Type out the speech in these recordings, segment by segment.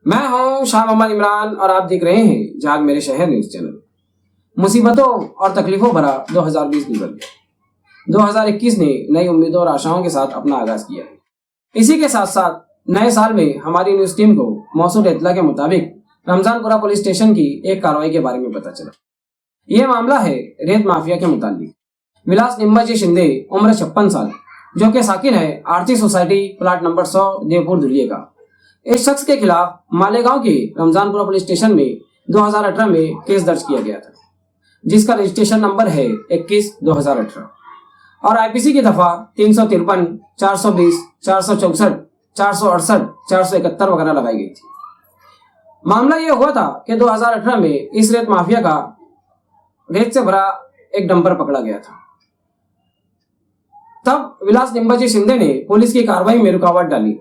मैं हूं शाह मोहम्मद इमरान और आप देख रहे हैं जाग मेरे शहर न्यूज चैनल। मुसीबतों और तकलीफों भरा 2020 गुजर गया। 2021 ने नई उम्मीदों और आशाओं के साथ अपना आगाज किया है। इसी के साथ साथ नए साल में हमारी न्यूज टीम को मौसूल इत्तला के मुताबिक रमजानपुरा पुलिस स्टेशन की एक कार्रवाई के बारे में पता चला। यह मामला है रेत माफिया के मुतालिक। विलास निम्बाजी शिंदे उम्र 56 साल, जो कि साकिन है आरती सोसाइटी प्लाट नंबर 100 देवपुर धुलिये का। इस शख्स के खिलाफ मालेगांव के रमजानपुरा पुलिस स्टेशन में 2018 में केस दर्ज किया गया था, जिसका रजिस्ट्रेशन नंबर है 21/2018 और आईपीसी की दफा 353, 420, 464, 468, 471 वगैरह लगाई गई थी। मामला यह हुआ था कि 2018 में इस रेत माफिया का रेत से भरा एक डंपर पकड़ा गया था। तब विलास निम्बाजी शिंदे ने पुलिस की कार्रवाई में रुकावट डाली।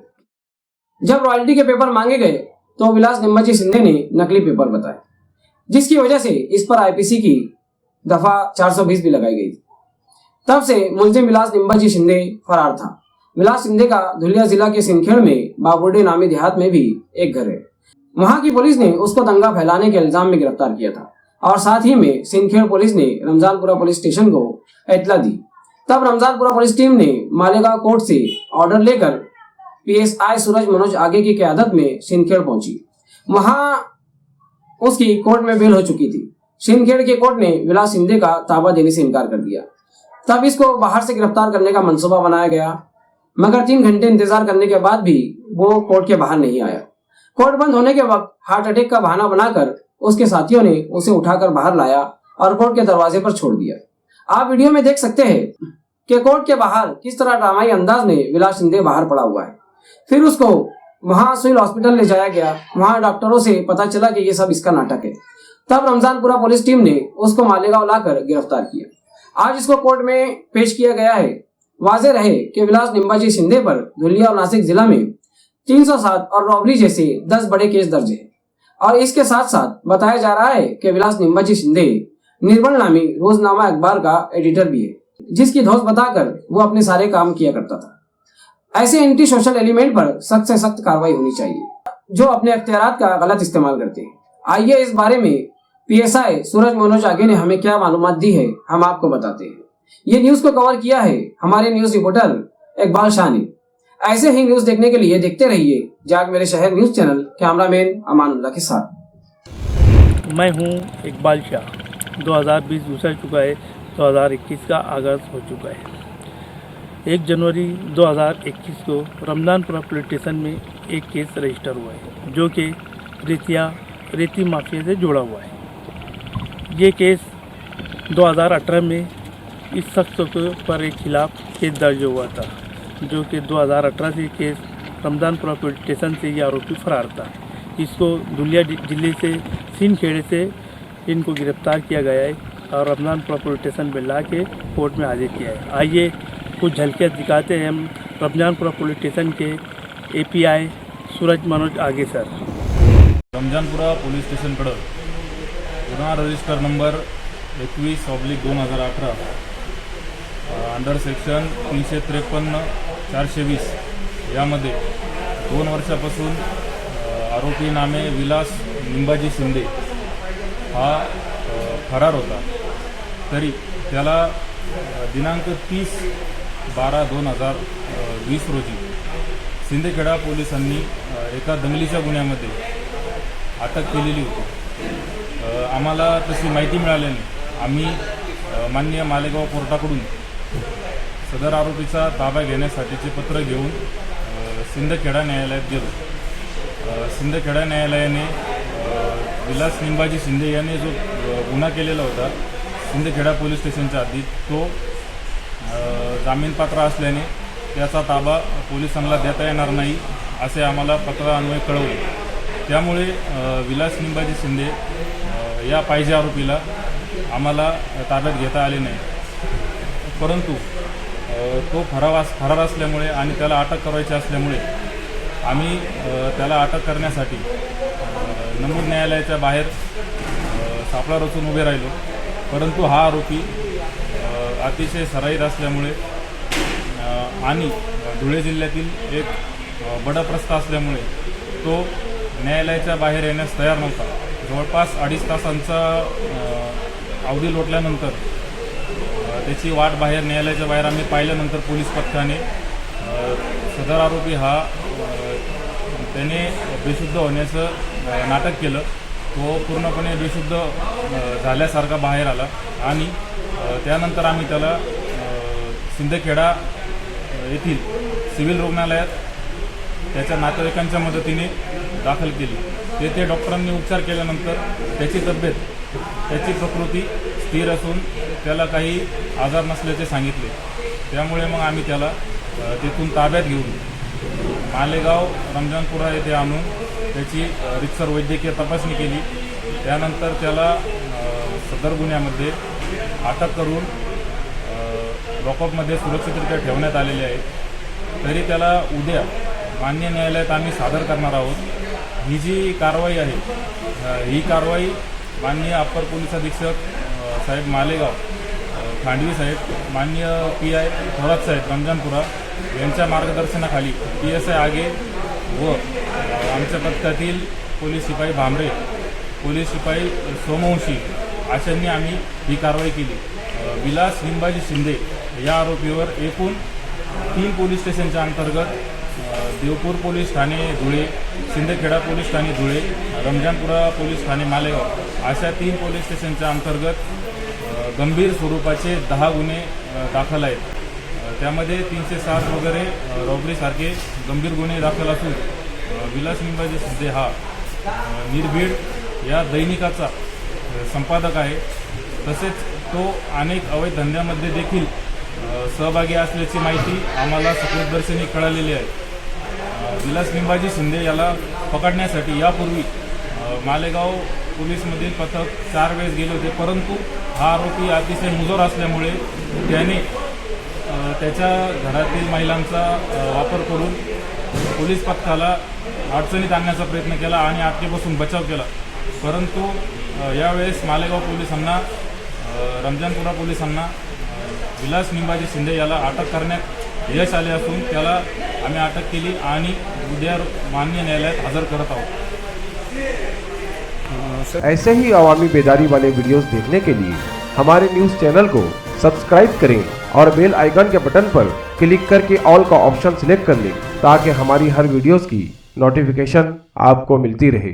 जब रॉयल्टी के पेपर मांगे गए तो विलास निम्बाजी शिंदे ने नकली पेपर बताए, जिसकी वजह से इस पर आईपीसी की दफा 420 भी लगाई गई। तब से मुलजिम विलास निम्बाजी शिंदे फरार था। विलास शिंदे का धुलिया जिला के सिंखेड़ में बाबुर्डे नामी देहात में भी एक घर है। वहां की पुलिस ने उसको दंगा फैलाने के इल्जाम में गिरफ्तार किया था और साथ ही में सिंखेड़ पुलिस ने रमजानपुरा पुलिस स्टेशन को इत्तला दी। तब रमजानपुरा पुलिस टीम ने मालेगांव कोर्ट से ऑर्डर लेकर पीएसआई सूरज मनोज आगे की क़यादत में सिंखेड़ पहुंची। वहां उसकी कोर्ट में बेल हो चुकी थी। सिंखेड़ के कोर्ट ने विलास शिंदे का ताबा देने से इनकार कर दिया। तब इसको बाहर से गिरफ्तार करने का मंसूबा बनाया गया, मगर 3 घंटे इंतजार करने के बाद भी वो कोर्ट के बाहर नहीं आया। कोर्ट बंद होने के वक्त हार्ट अटैक का बहाना बनाकर उसके साथियों ने उसे उठाकर बाहर लाया और कोर्ट के दरवाजे पर छोड़ दिया। आप वीडियो में देख सकते हैं कि कोर्ट के बाहर किस तरह ड्रामाई अंदाज में विलास शिंदे बाहर पड़ा हुआ है। फिर उसको वहां सिविल हॉस्पिटल ले जाया गया। वहां डॉक्टरों से पता चला कि ये सब इसका नाटक है। तब रमजानपुरा पुलिस टीम ने उसको मालेगांव लाकर गिरफ्तार किया। आज इसको कोर्ट में पेश किया गया है। वाज़ेह रहे कि विलास निम्बाजी शिंदे पर धुलिया और नासिक जिला में 307 और रॉबरी जैसे 10 बड़े केस दर्ज है। और इसके साथ साथ बताया जा रहा है कि विलास निम्बाजी शिंदे निर्बल नामी रोजनामा अखबार का एडिटर भी है, जिसकी धौंस बताकर वो अपने सारे काम किया करता था। ऐसे एंटी सोशल एलिमेंट पर सख्त से सख्त कार्रवाई होनी चाहिए, जो अपने अख्तियारात का गलत इस्तेमाल करते हैं। आइए इस बारे में पीएसआई सूरज मनोज आगे ने हमें क्या मालूमात दी है, हम आपको बताते हैं। ये न्यूज को कवर किया है हमारे न्यूज रिपोर्टर इकबाल शाह ने। ऐसे ही न्यूज देखने के लिए देखते रहिए जाग मेरे शहर न्यूज चैनल। कैमरामैन अमानुल्लाह के साथ मैं हूँ इकबाल शाह। 2020 गुजर चुका है, 2021 का आगाज़ हो चुका है। 1 जनवरी 2021 को रमजानपुरा पुलिस स्टेशन में एक केस रजिस्टर हुआ है, जो कि रेती माफिया से जुड़ा हुआ है। ये केस 2018 में इस शख्स पर एक खिलाफ केस दर्ज हुआ था, जो कि 2018 से केस रमजानपुरा पुलिस स्टेशन से ये आरोपी फरार था। इसको धुलिया जिले से सिंखेड़ से इनको गिरफ्तार किया गया है और रमजानपुरा पुलिस स्टेशन में ला के कोर्ट में हाजिर किया है। आइए कुछ झलकियाँ दिखाते हैं हम रमजानपुरा पुलिस स्टेशन के एपीआई सूरज मनोज आगे सर। रमजानपुरा पोलीस स्टेशनकडं गुन्हा रजिस्टर नंबर 21/2018 अंडर सेक्शन 353, 420 यामध्ये 2 वर्षापासून आरोपी नामे विलास निम्बाजी शिंदे हा फरार होता। तरी त्याला दिनांक 30/12/2020 रोजी शिंदेखेडा पोलिसांनी एका दंगलीच्या गुन्ह्यामध्ये अटक केलेली होती। आम्हाला तशी माहिती मिळाल्याने आम्ही माननीय मालेगाव कोर्टाकडून सदर आरोपीचा ताबा घेण्यासाठीचे पत्र घेऊन शिंदेखेडा न्यायालयात गेलो। शिंदेखेडा न्यायालयाने विलास निम्बाजी शिंदे याने जो गुन्हा केलेला होता शिंदेखेडा पोलीस स्टेशनच्या हद्दीत, तो जामीनपात्र असल्याने त्याचा ताबा पोलिसांना देता येणार नाही असे आम्हाला पत्रान्वये कळवले। त्यामुळे विलास निम्बाजी शिंदे या पाहिजे आरोपीला आम्हाला ताब्यात घेता आले नाही, परंतु तो फरार असल्यामुळे आणि त्याला अटक करायची असल्यामुळे आम्ही त्याला अटक करण्यासाठी नमूद न्यायालयाच्या बाहेर सापळा रचून उभे राहिलो। परंतु हा आरोपी अतिशय सराईत असल्यामुळे आणि धुळे जिल्ह्यातील एक बडप्रस्थ असल्यामुळे तो न्यायालयाच्या बाहेर येण्यास तयार नव्हता. जवळपास 2.5 तासांचा अवधी लोटल्यानंतर त्याची वाट बाहेर न्यायालयाच्या बाहेर आम्ही पाहिल्यानंतर पोलीस पथकाने सदर आरोपी हा त्याने बेशुद्ध होण्याचं नाटक केलं. तो पूर्णपणे बेशुद्ध झाल्यासारखा बाहेर आला आणि त्यानंतर आम्ही त्याला शिंदखेडा येथील सिव्हिल रुग्णालयात त्याच्या नातेवाईकांच्या मदतीने दाखल केली. तेथे डॉक्टरांनी उपचार केल्यानंतर त्याची तब्येत, त्याची प्रकृती स्थिर असून त्याला काही आजार नसल्याचे सांगितले. त्यामुळे मग आम्ही त्याला तेथून ताब्यात घेऊन मालेगाव रमजानपुरा येथे आणून त्याची रीतसर वैद्यकीय तपासणी केली. त्यानंतर त्याला सदर गुन्ह्यामध्ये अटक करून लॉकअपमध्ये सुरक्षितरित्या ठेवण्यात आलेले आहे. तरी त्याला उद्या मान्य न्यायालयात आम्ही सादर करणार आहोत. ही जी कारवाई आहे ही कारवाई माननीय अप्पर पोलीस अधीक्षक साहेब मालेगाव खांडवी साहेब, माननीय PI थोरात साहेब रमजानपुरा यांच्या मार्गदर्शनाखाली PSI आगे व आमच्या पथकातील पोलीस शिपाई भामरे, पोलीस शिपाई सोमवंशी अशांनी आम्ही ही कारवाई केली. विलास लिंबाजी शिंदे या आरोपीवर एकूण 3 पोलीस स्टेशनच्या अंतर्गत देवपूर पोलीस ठाणे धुळे, शिंदखेडा पोलीस ठाणे धुळे, रमजानपुरा पोलीस ठाणे मालेगाव अशा 3 पोलीस स्टेशनच्या अंतर्गत गंभीर स्वरूपाचे 10 गुन्हे दाखल आहेत. त्यामध्ये 307 वगैरे रॉबरीसारखे गंभीर गुन्हे दाखल असून विलास लिंबाजी शिंदे हा निर्भीड या दैनिकाचा संपादक आहे. तसेच तो अनेक अवैध धंद्यामध्ये देखील सहभागी असल्याची माहिती आम्हाला सकृतदर्शनी कळालेली आहे. विलास लिंबाजी शिंदे याला पकडण्यासाठी यापूर्वी मालेगाव पोलीसमधील पथक 4 वेळेस गेले होते, परंतु हा आरोपी अतिशय मुजोर असल्यामुळे त्याने त्याच्या घरातील महिलांचा वापर करून पोलीस पथकाला अडचणीत आणण्याचा प्रयत्न केला आणि अटकेपासून बचाव केला. परंतु यावेळेस मालेगाव पोलिसांना, रमजानपुरा पोलिसांना विलास लिंबाजी शिंदे याला अटक करण्यात यश आले असून त्याला आम्ही अटक केली आणि उद्या मान्य न्यायालयात हजर करत आहोत. ऐसे ही अवामी बेदारी वाले वीडियोस देखने के लिए हमारे न्यूज़ चैनल को सब्सक्राइब करें और बेल आइकन के बटन पर क्लिक करके ऑल का ऑप्शन सिलेक्ट कर लें ताकि हमारी हर वीडियोस की नोटिफिकेशन आपको मिलती रहे.